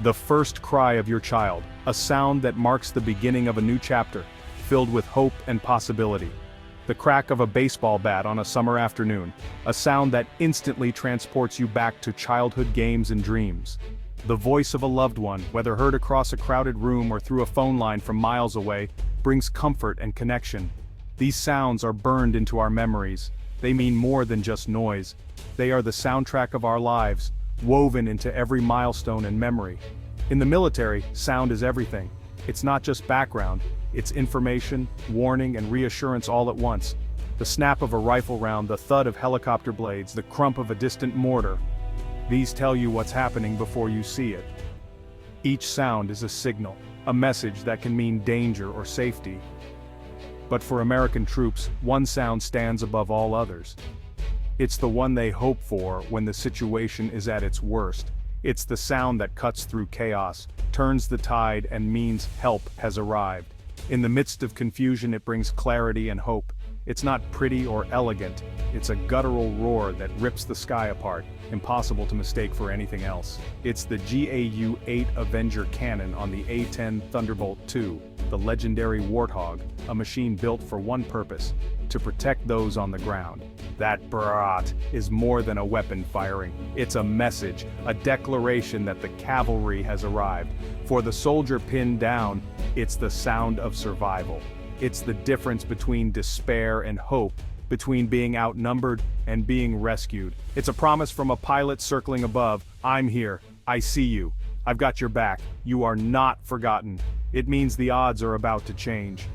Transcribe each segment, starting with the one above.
The first cry of your child, a sound that marks the beginning of a new chapter, filled with hope and possibility. The crack of a baseball bat on a summer afternoon, a sound that instantly transports you back to childhood games and dreams. The voice of a loved one, whether heard across a crowded room or through a phone line from miles away, brings comfort and connection. These sounds are burned into our memories. They mean more than just noise. They are the soundtrack of our lives, woven into every milestone and memory. In the military, sound is everything. It's not just background, it's information, warning, and reassurance all at once. The snap of a rifle round, the thud of helicopter blades, the crump of a distant mortar. These tell you what's happening before you see it. Each sound is a signal, a message that can mean danger or safety. But for American troops, one sound stands above all others. It's the one they hope for when the situation is at its worst. It's the sound that cuts through chaos, turns the tide, and means help has arrived. In the midst of confusion, it brings clarity and hope. It's not pretty or elegant, it's a guttural roar that rips the sky apart, impossible to mistake for anything else. It's the GAU-8 Avenger cannon on the A-10 Thunderbolt II, the legendary Warthog, a machine built for one purpose: to protect those on the ground. That brat is more than a weapon firing. It's a message, a declaration that the cavalry has arrived. For the soldier pinned down, it's the sound of survival. It's the difference between despair and hope, between being outnumbered and being rescued. It's a promise from a pilot circling above: I'm here, I see you, I've got your back, you are not forgotten. It means the odds are about to change.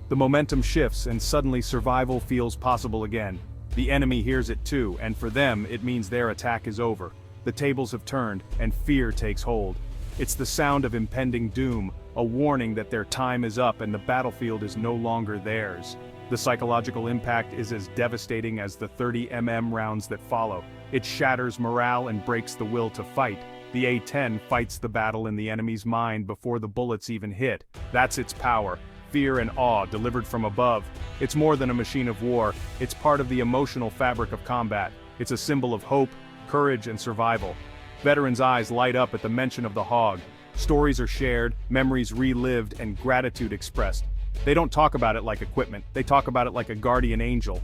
The momentum shifts and suddenly survival feels possible again. The enemy hears it too, and for them it means their attack is over. The tables have turned, and fear takes hold. It's the sound of impending doom, a warning that their time is up and the battlefield is no longer theirs. The psychological impact is as devastating as the 30mm rounds that follow. It shatters morale and breaks the will to fight. The A-10 fights the battle in the enemy's mind before the bullets even hit. That's its power. Fear and awe delivered from above. It's more than a machine of war, it's part of the emotional fabric of combat. It's a symbol of hope, courage, and survival. Veterans' eyes light up at the mention of the Hog. Stories are shared, memories relived, and gratitude expressed. They don't talk about it like equipment, they talk about it like a guardian angel.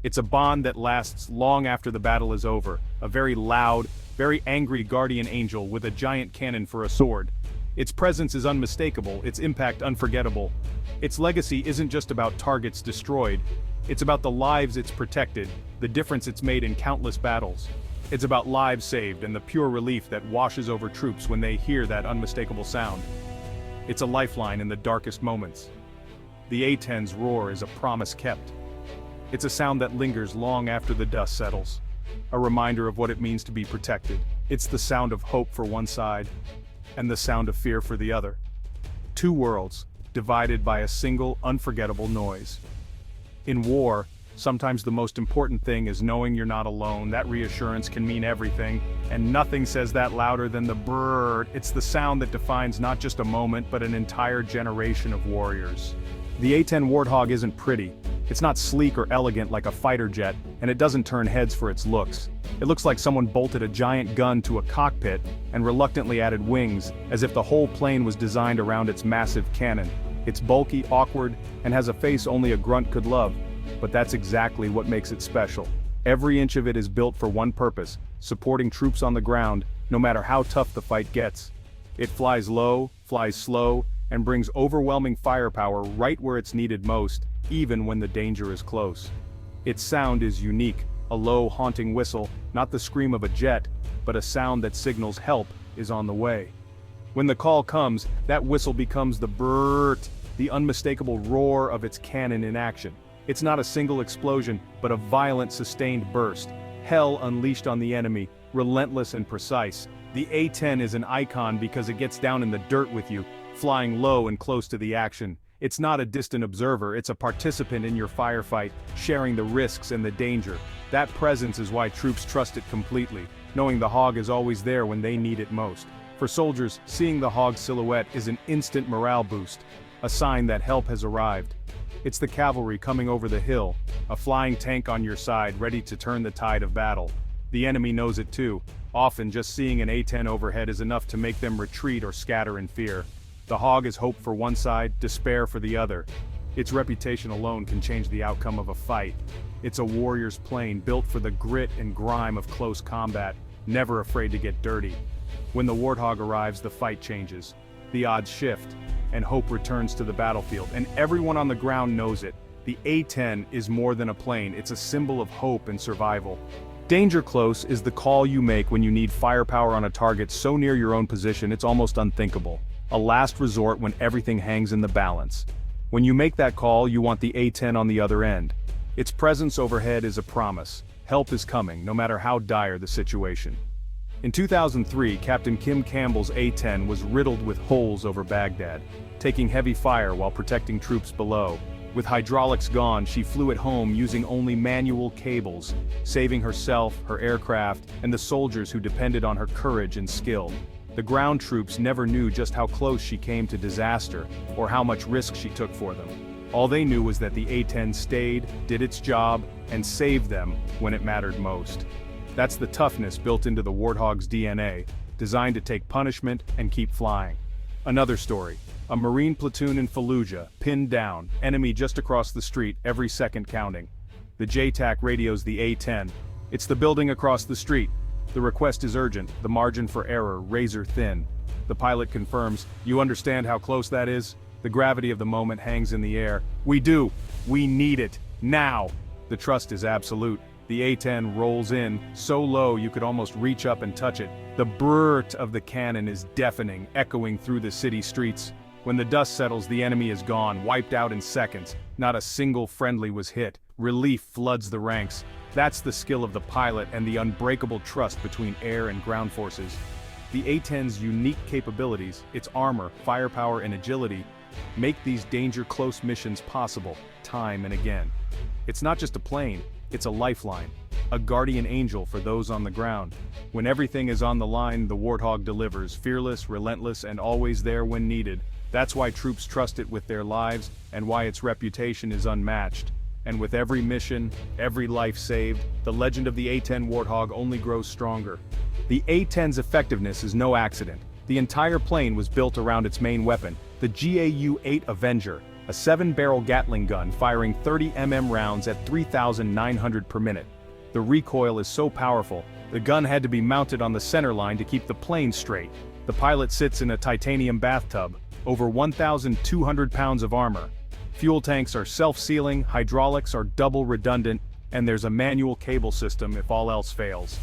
It's a bond that lasts long after the battle is over, a very loud, very angry guardian angel with a giant cannon for a sword. Its presence is unmistakable, its impact unforgettable. Its legacy isn't just about targets destroyed, it's about the lives it's protected, the difference it's made in countless battles. It's about lives saved and the pure relief that washes over troops when they hear that unmistakable sound. It's a lifeline in the darkest moments. The A-10's roar is a promise kept. It's a sound that lingers long after the dust settles, a reminder of what it means to be protected. It's the sound of hope for one side, and the sound of fear for the other. Two worlds, divided by a single, unforgettable noise. In war, sometimes the most important thing is knowing you're not alone. That reassurance can mean everything, and nothing says that louder than the brrrr. It's the sound that defines not just a moment, but an entire generation of warriors. The A-10 Warthog isn't pretty. It's not sleek or elegant like a fighter jet, and it doesn't turn heads for its looks. It looks like someone bolted a giant gun to a cockpit and reluctantly added wings, as if the whole plane was designed around its massive cannon. It's bulky, awkward, and has a face only a grunt could love, but that's exactly what makes it special. Every inch of it is built for one purpose: supporting troops on the ground, no matter how tough the fight gets. It flies low, flies slow, and brings overwhelming firepower right where it's needed most, even when the danger is close. Its sound is unique, a low, haunting whistle, not the scream of a jet, but a sound that signals help is on the way. When the call comes, that whistle becomes the brrrt, the unmistakable roar of its cannon in action. It's not a single explosion, but a violent, sustained burst. Hell unleashed on the enemy, relentless and precise. The A-10 is an icon because it gets down in the dirt with you, flying low and close to the action. It's not a distant observer, it's a participant in your firefight, sharing the risks and the danger. That presence is why troops trust it completely, knowing the Hog is always there when they need it most. For soldiers, seeing the Hog's silhouette is an instant morale boost, a sign that help has arrived. It's the cavalry coming over the hill, a flying tank on your side ready to turn the tide of battle. The enemy knows it too. Often just seeing an A-10 overhead is enough to make them retreat or scatter in fear. The Hog is hope for one side, despair for the other. Its reputation alone can change the outcome of a fight. It's a warrior's plane built for the grit and grime of close combat, never afraid to get dirty. When the Warthog arrives, the fight changes. The odds shift, and hope returns to the battlefield, and everyone on the ground knows it. The A-10 is more than a plane, it's a symbol of hope and survival. Danger close is the call you make when you need firepower on a target so near your own position it's almost unthinkable. A last resort when everything hangs in the balance. When you make that call, you want the A-10 on the other end. Its presence overhead is a promise. Help is coming, no matter how dire the situation. In 2003, Captain Kim Campbell's A-10 was riddled with holes over Baghdad, taking heavy fire while protecting troops below. With hydraulics gone, she flew at home using only manual cables, saving herself, her aircraft, and the soldiers who depended on her courage and skill. The ground troops never knew just how close she came to disaster, or how much risk she took for them. All they knew was that the A-10 stayed, did its job, and saved them when it mattered most. That's the toughness built into the Warthog's DNA, designed to take punishment and keep flying. Another story. A Marine platoon in Fallujah, pinned down, enemy just across the street, every second counting. The JTAC radios the A-10. It's the building across the street. The request is urgent, the margin for error razor thin. The pilot confirms, "You understand how close that is?" The gravity of the moment hangs in the air. "We do. We need it. Now." The trust is absolute. The A-10 rolls in, so low you could almost reach up and touch it. The brrrt of the cannon is deafening, echoing through the city streets. When the dust settles, the enemy is gone, wiped out in seconds. Not a single friendly was hit. Relief floods the ranks. That's the skill of the pilot and the unbreakable trust between air and ground forces. The A-10's unique capabilities, its armor, firepower, and agility, make these danger-close missions possible, time and again. It's not just a plane, it's a lifeline, a guardian angel for those on the ground. When everything is on the line, the Warthog delivers, fearless, relentless, and always there when needed. That's why troops trust it with their lives, and why its reputation is unmatched. And with every mission, every life saved, the legend of the A-10 Warthog only grows stronger. The A-10's effectiveness is no accident. The entire plane was built around its main weapon, the GAU-8 Avenger, a 7-barrel Gatling gun firing 30 mm rounds at 3,900 per minute. The recoil is so powerful, the gun had to be mounted on the center line to keep the plane straight. The pilot sits in a titanium bathtub, over 1,200 pounds of armor. Fuel tanks are self-sealing, hydraulics are double redundant, and there's a manual cable system if all else fails.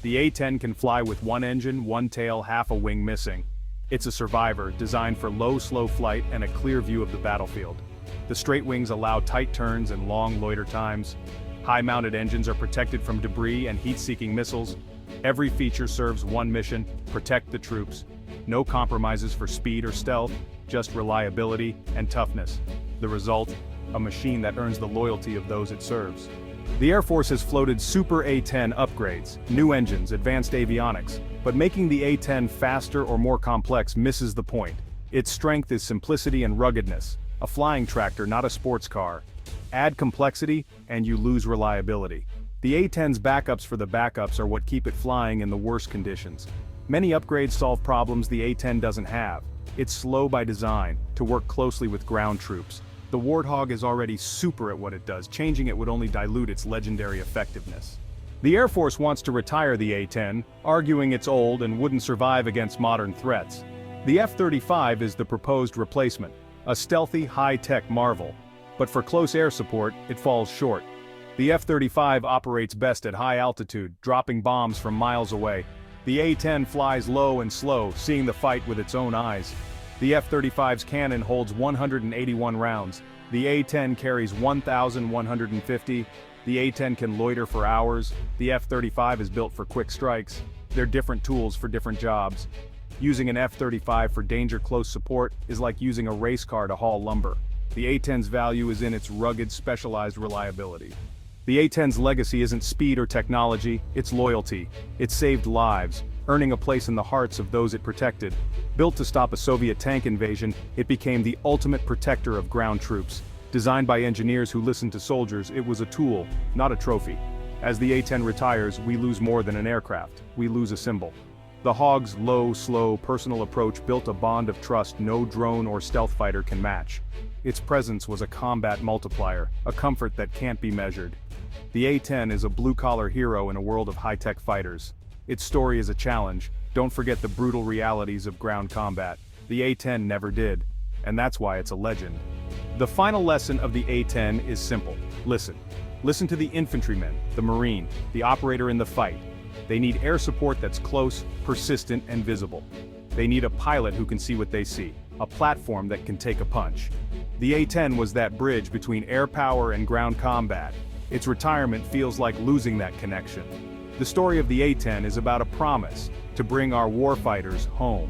The A-10 can fly with one engine, one tail, half a wing missing. It's a survivor, designed for low, slow flight and a clear view of the battlefield. The straight wings allow tight turns and long loiter times. High-mounted engines are protected from debris and heat-seeking missiles. Every feature serves one mission: protect the troops. No compromises for speed or stealth, just reliability and toughness. The result? A machine that earns the loyalty of those it serves. The Air Force has floated Super A-10 upgrades, new engines, advanced avionics, but making the A-10 faster or more complex misses the point. Its strength is simplicity and ruggedness, a flying tractor, not a sports car. Add complexity, and you lose reliability. The A-10's backups for the backups are what keep it flying in the worst conditions. Many upgrades solve problems the A-10 doesn't have. It's slow by design, to work closely with ground troops. The Warthog is already super at what it does, changing it would only dilute its legendary effectiveness. The Air Force wants to retire the A-10, arguing it's old and wouldn't survive against modern threats. The F-35 is the proposed replacement, a stealthy, high-tech marvel. But for close air support, it falls short. The F-35 operates best at high altitude, dropping bombs from miles away. The A-10 flies low and slow, seeing the fight with its own eyes. The F-35's cannon holds 181 rounds. The A-10 carries 1,150. The A-10 can loiter for hours. The F-35 is built for quick strikes. They're different tools for different jobs. Using an F-35 for danger-close support is like using a race car to haul lumber. The A-10's value is in its rugged, specialized reliability. The A-10's legacy isn't speed or technology, it's loyalty. It saved lives, earning a place in the hearts of those it protected. Built to stop a Soviet tank invasion, it became the ultimate protector of ground troops. Designed by engineers who listened to soldiers, it was a tool, not a trophy. As the A-10 retires, we lose more than an aircraft, we lose a symbol. The Hog's low, slow, personal approach built a bond of trust no drone or stealth fighter can match. Its presence was a combat multiplier, a comfort that can't be measured. The A-10 is a blue-collar hero in a world of high-tech fighters. Its story is a challenge. Don't forget the brutal realities of ground combat. The A-10 never did, and that's why it's a legend. The final lesson of the A-10 is simple. Listen. Listen to the infantryman, the Marine, the operator in the fight. They need air support that's close, persistent, and visible. They need a pilot who can see what they see, a platform that can take a punch. The A-10 was that bridge between air power and ground combat. Its retirement feels like losing that connection. The story of the A-10 is about a promise to bring our warfighters home.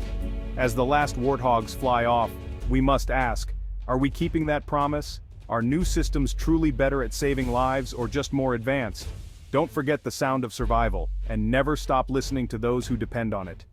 As the last Warthogs fly off, we must ask, are we keeping that promise? Are new systems truly better at saving lives or just more advanced? Don't forget the sound of survival, and never stop listening to those who depend on it.